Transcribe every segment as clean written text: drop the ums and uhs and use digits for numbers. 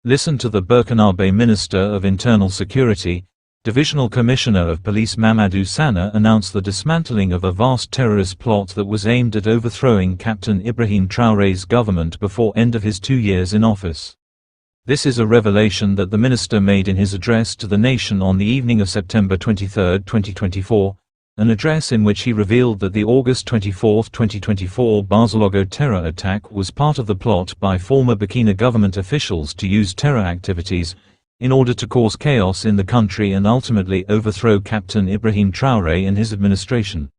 Listen to the Burkina Minister of Internal Security, Divisional Commissioner of Police Mamadou Sana announced the dismantling of a vast terrorist plot that was aimed at overthrowing Captain Ibrahim Traoré's government before end of his 2 years in office. This is a revelation that the minister made in his address to the nation on the evening of September 23, 2024, an address in which he revealed that the August 24, 2024 Barcelogo terror attack was part of the plot by former Burkina government officials to use terror activities in order to cause chaos in the country and ultimately overthrow Captain Ibrahim Traoré and his administration.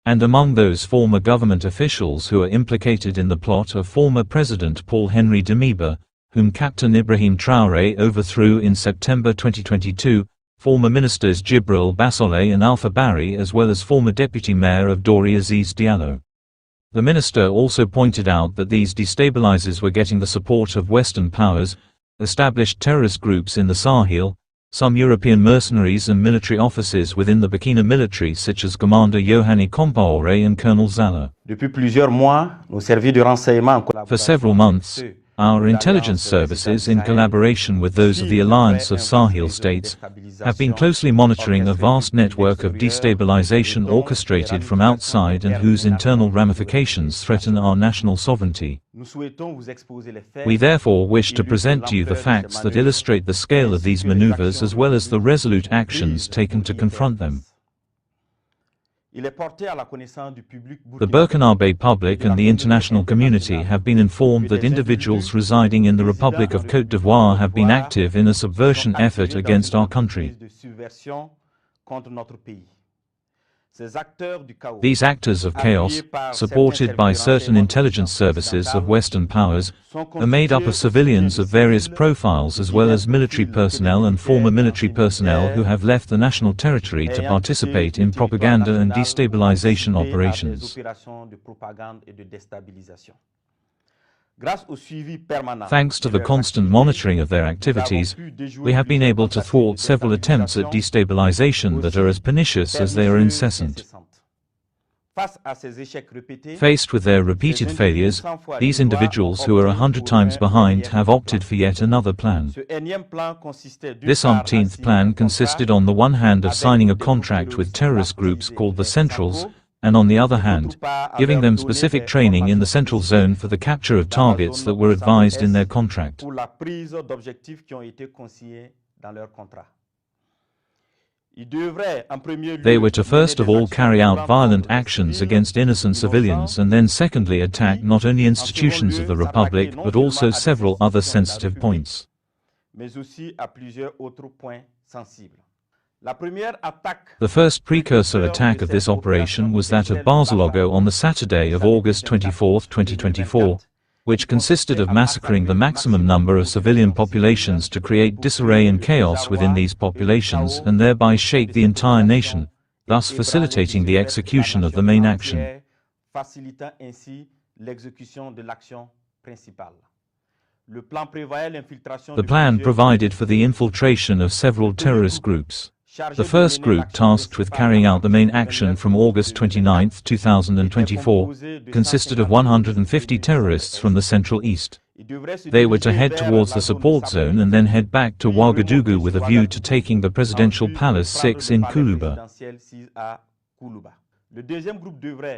And among those former government officials who are implicated in the plot are former President Paul-Henri Damiba, whom Captain Ibrahim Traoré overthrew in September 2022, former ministers Djibril Bassolé and Alpha Barry, as well as former deputy mayor of Dori Aziz Diallo. The minister also pointed out that these destabilizers were getting the support of Western powers, established terrorist groups in the Sahel, some European mercenaries and military officers within the Burkina military such as Commander Yohani Compaoré and Colonel Zala. For several months, our intelligence services, in collaboration with those of the Alliance of Sahel States, have been closely monitoring a vast network of destabilization orchestrated from outside and whose internal ramifications threaten our national sovereignty. We therefore wish to present to you the facts that illustrate the scale of these maneuvers as well as the resolute actions taken to confront them. The Burkinabe public and the international community have been informed that individuals residing in the Republic of Côte d'Ivoire have been active in a subversion effort against our country. These actors of chaos, supported by certain intelligence services of Western powers, are made up of civilians of various profiles as well as military personnel and former military personnel who have left the national territory to participate in propaganda and destabilization operations. Thanks to the constant monitoring of their activities, we have been able to thwart several attempts at destabilization that are as pernicious as they are incessant. Faced with their repeated failures, these individuals who are 100 times behind have opted for yet another plan. This umpteenth plan consisted on the one hand of signing a contract with terrorist groups called the Centrals, and on the other hand, giving them specific training in the Central Zone for the capture of targets that were advised in their contract. They were to first of all carry out violent actions against innocent civilians and then secondly attack not only institutions of the Republic but also several other sensitive points. The first precursor attack of this operation was that of Barcelogo on the Saturday of August 24, 2024, which consisted of massacring the maximum number of civilian populations to create disarray and chaos within these populations and thereby shake the entire nation, thus facilitating the execution of the main action. The plan provided for the infiltration of several terrorist groups. The first group tasked with carrying out the main action from August 29, 2024, consisted of 150 terrorists from the Central East. They were to head towards the support zone and then head back to Ouagadougou with a view to taking the Presidential Palace 6 in Koulouba.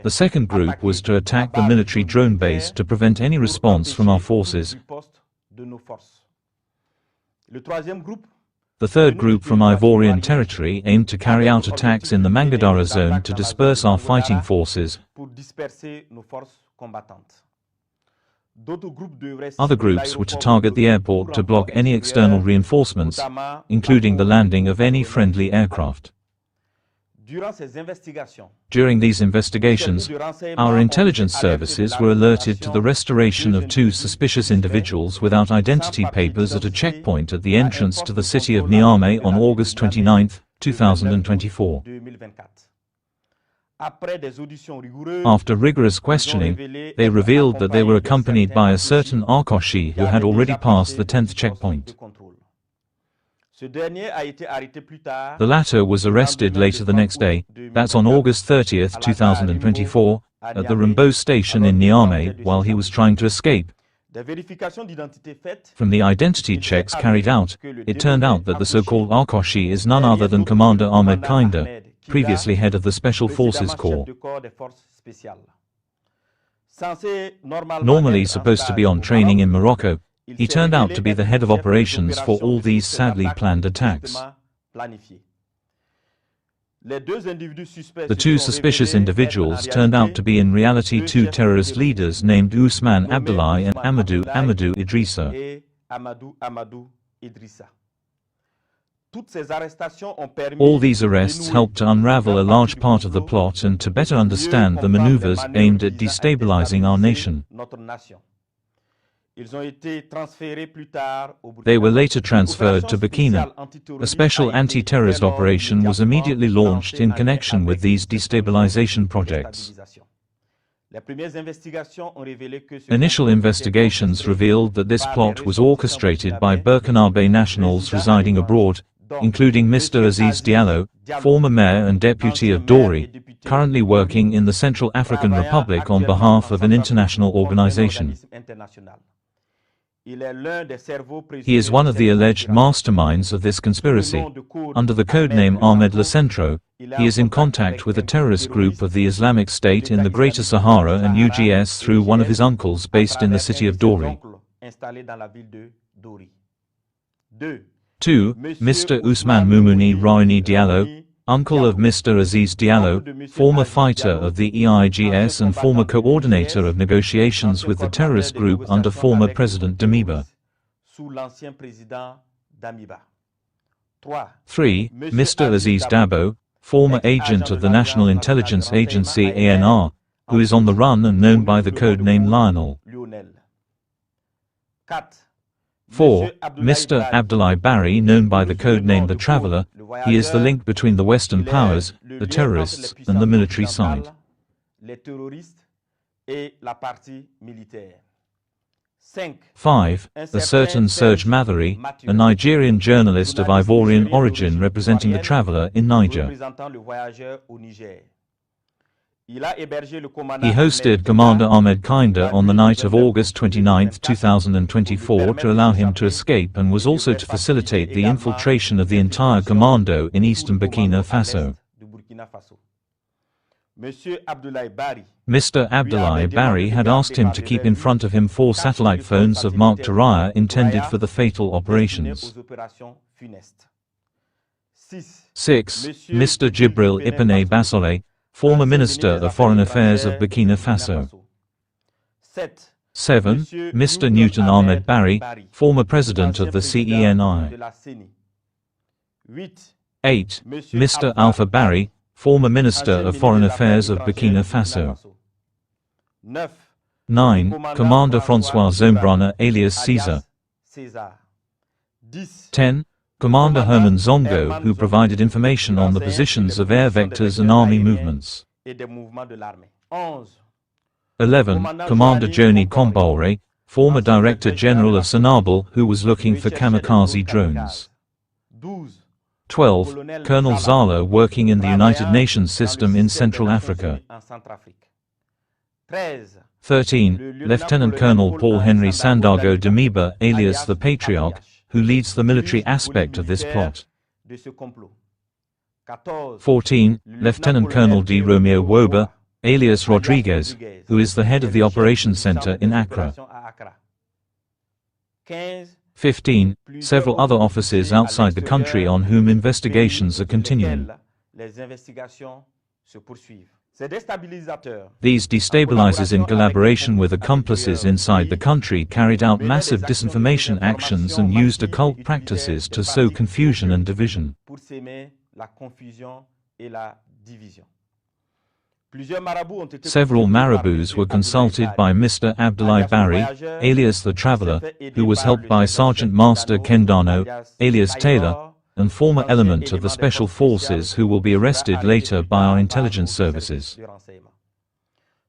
The second group was to attack the military drone base to prevent any response from our forces. The third group from Ivorian territory aimed to carry out attacks in the Mangadara zone to disperse our fighting forces. Other groups were to target the airport to block any external reinforcements, including the landing of any friendly aircraft. During these investigations, our intelligence services were alerted to the restoration of 2 suspicious individuals without identity papers at a checkpoint at the entrance to the city of Niamey on August 29, 2024. After rigorous questioning, they revealed that they were accompanied by a certain Arkoshi who had already passed the 10th checkpoint. The latter was arrested later the next day, that's on August 30, 2024, at the Rimbaud station in Niamey while he was trying to escape, From the identity checks carried out, it turned out that the so-called Arkoshi is none other than Commander Ahmed Kinder, previously head of the Special Forces Corps. Normally supposed to be on training in Morocco, he turned out to be the head of operations for all these sadly planned attacks. The two suspicious individuals turned out to be in reality two terrorist leaders named Ousmane Abdoulaye and Amadou Idrissa. All these arrests helped to unravel a large part of the plot and to better understand the maneuvers aimed at destabilizing our nation. They were later transferred to Burkina. A special anti-terrorist operation was immediately launched in connection with these destabilization projects. Initial investigations revealed that this plot was orchestrated by Burkinabe nationals residing abroad, including Mr. Aziz Diallo, former mayor and deputy of Dori, currently working in the Central African Republic on behalf of an international organization. He is one of the alleged masterminds of this conspiracy. Under the codename Ahmed Le Centro, he is in contact with a terrorist group of the Islamic State in the Greater Sahara and UGS through one of his uncles based in the city of Dori. 2. Mr. Ousmane Moumouni Raouni Diallo, uncle of Mr. Aziz Diallo, former fighter of the EIGS and former coordinator of negotiations with the terrorist group under former President Damiba. 3. Mr. Aziz Dabo, former agent of the National Intelligence Agency ANR, who is on the run and known by the code name Lionel. 4. Mr. Abdoulaye Barry, known by the code name The Traveller. He is the link between the Western powers, the terrorists, and the military side. 5. A certain Serge Mathari, a Nigerian journalist of Ivorian origin representing The Traveller in Niger. He hosted Commander Ahmed Kinder on the night of August 29, 2024 to allow him to escape and was also to facilitate the infiltration of the entire commando in eastern Burkina Faso. Mr. Abdoulaye Barry had asked him to keep in front of him 4 satellite phones of Mark Taraya intended for the fatal operations. 6. Mr. Djibril Ipene Basole, former Minister of Foreign Affairs of Burkina Faso. 7. Mr. Newton Ahmed Barry, former President of the CENI. 8. Mr. Alpha Barry, former Minister of Foreign Affairs of Burkina Faso. 9. Commander François Zombrana alias Caesar. 10. Commander Herman Zongo, who provided information on the positions of air vectors and army movements. 11. Commander Joni Kombaure, former Director General of Senabel, who was looking for kamikaze drones. 12. Colonel Zala, working in the United Nations system in Central Africa. 13. Lieutenant Colonel Paul Henry Sandago Damiba alias the Patriarch, who leads the military aspect of this plot. 14. Lieutenant Colonel D. Romeo Woba, alias Rodriguez, who is the head of the Operations Center in Accra. 15. Several other officers outside the country on whom investigations are continuing. These destabilizers, in collaboration with accomplices inside the country, carried out massive disinformation actions and used occult practices to sow confusion and division. Several marabouts were consulted by Mr. Abdoulaye Barry, alias the Traveller, who was helped by Sergeant Master Kendano, alias Taylor, and former element of the Special Forces who will be arrested later by our intelligence services.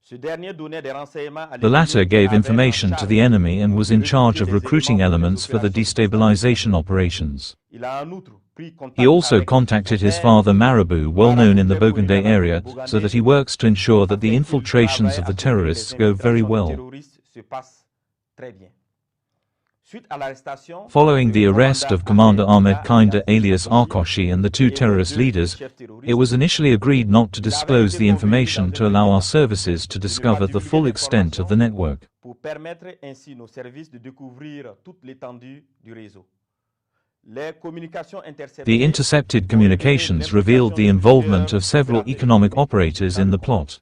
The latter gave information to the enemy and was in charge of recruiting elements for the destabilization operations. He also contacted his father Marabout, well known in the Bogandé area, so that he works to ensure that the infiltrations of the terrorists go very well. Following the arrest of Commander Ahmed Kinder alias Arkoshi and the two terrorist leaders, it was initially agreed not to disclose the information to allow our services to discover the full extent of the network. The intercepted communications revealed the involvement of several economic operators in the plot.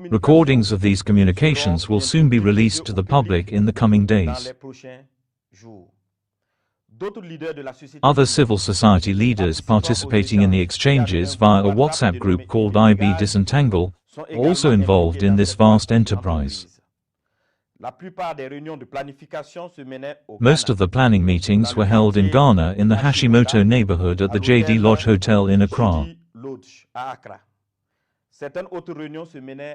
Recordings of these communications will soon be released to the public in the coming days. Other civil society leaders participating in the exchanges via a WhatsApp group called IB Disentangle are also involved in this vast enterprise. Most of the planning meetings were held in Ghana in the Hashimoto neighborhood at the JD Lodge Hotel in Accra.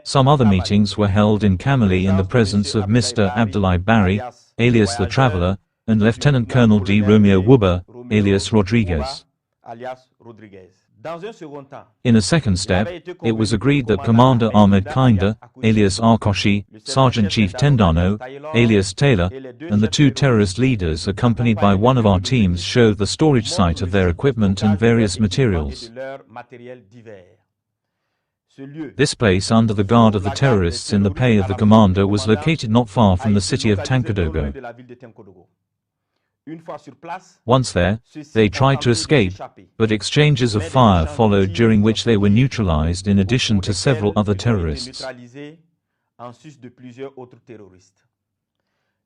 Some other meetings were held in Kamali in the presence of Mr. Abdoulaye Barry, alias the Traveller, and Lieutenant Colonel D. Romeo Wuba, alias Rodriguez. In a second step, it was agreed that Commander Ahmed Kinder, alias Arkoshi, Sergeant Chief Tendano, alias Taylor, and the two terrorist leaders accompanied by one of our teams showed the storage site of their equipment and various materials. This place under the guard of the terrorists in the pay of the commander was located not far from the city of Tankodogo. Once there, they tried to escape, but exchanges of fire followed during which they were neutralized in addition to several other terrorists.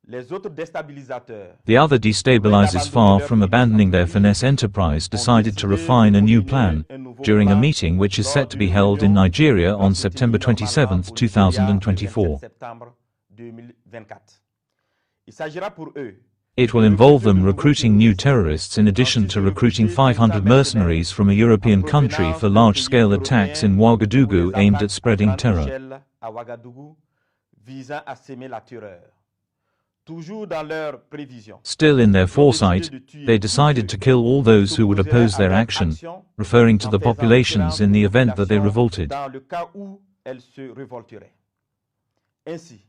The other destabilizers, far from abandoning their finesse enterprise, decided to refine a new plan during a meeting which is set to be held in Nigeria on September 27, 2024. It will involve them recruiting new terrorists in addition to recruiting 500 mercenaries from a European country for large-scale attacks in Ouagadougou aimed at spreading terror. Still in their foresight, they decided to kill all those who would oppose their action, referring to the populations in the event that they revolted.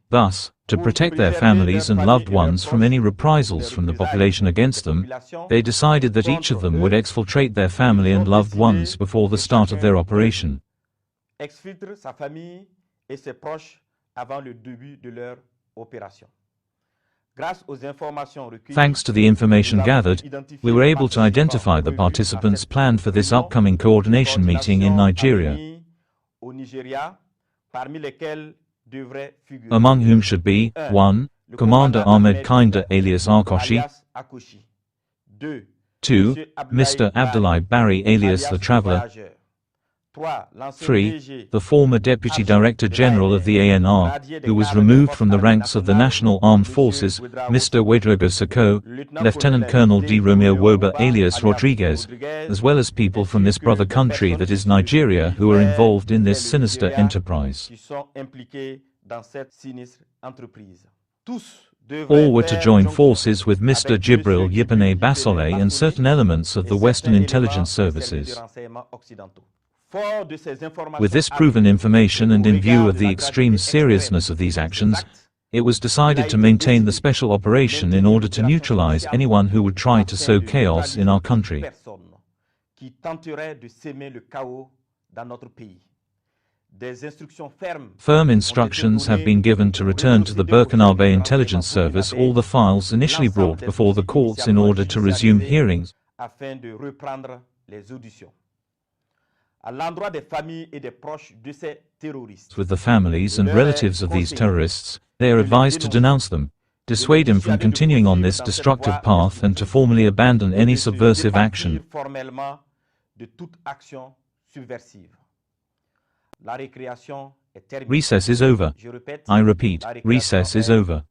Thus, to protect their families and loved ones from any reprisals from the population against them, they decided that each of them would exfiltrate their family and loved ones before the start of their operation. Thanks to the information gathered, we were able to identify the participants planned for this upcoming coordination meeting in Nigeria, among whom should be 1. Commander Ahmed Kinder alias Arkoshi, 2. Mr. Abdoulaye Barry alias the Traveller, 3. The former Deputy Director General of the ANR, who was removed from the ranks of the National Armed Forces, Mr. Ouedraogo Sako, Lieutenant Colonel D. Romeo Woba alias Rodriguez, as well as people from this brother country that is Nigeria who are involved in this sinister enterprise. All were to join forces with Mr. Jibril Yipane Basole and certain elements of the Western intelligence services. With this proven information and in view of the extreme seriousness of these actions, it was decided to maintain the special operation in order to neutralize anyone who would try to sow chaos in our country. Firm instructions have been given to return to the Burkina Intelligence Service all the files initially brought before the courts in order to resume hearings. With the families and relatives of these terrorists, they are advised to denounce them, dissuade them from continuing on this destructive path and to formally abandon any subversive action. Recess is over. I repeat, recess is over.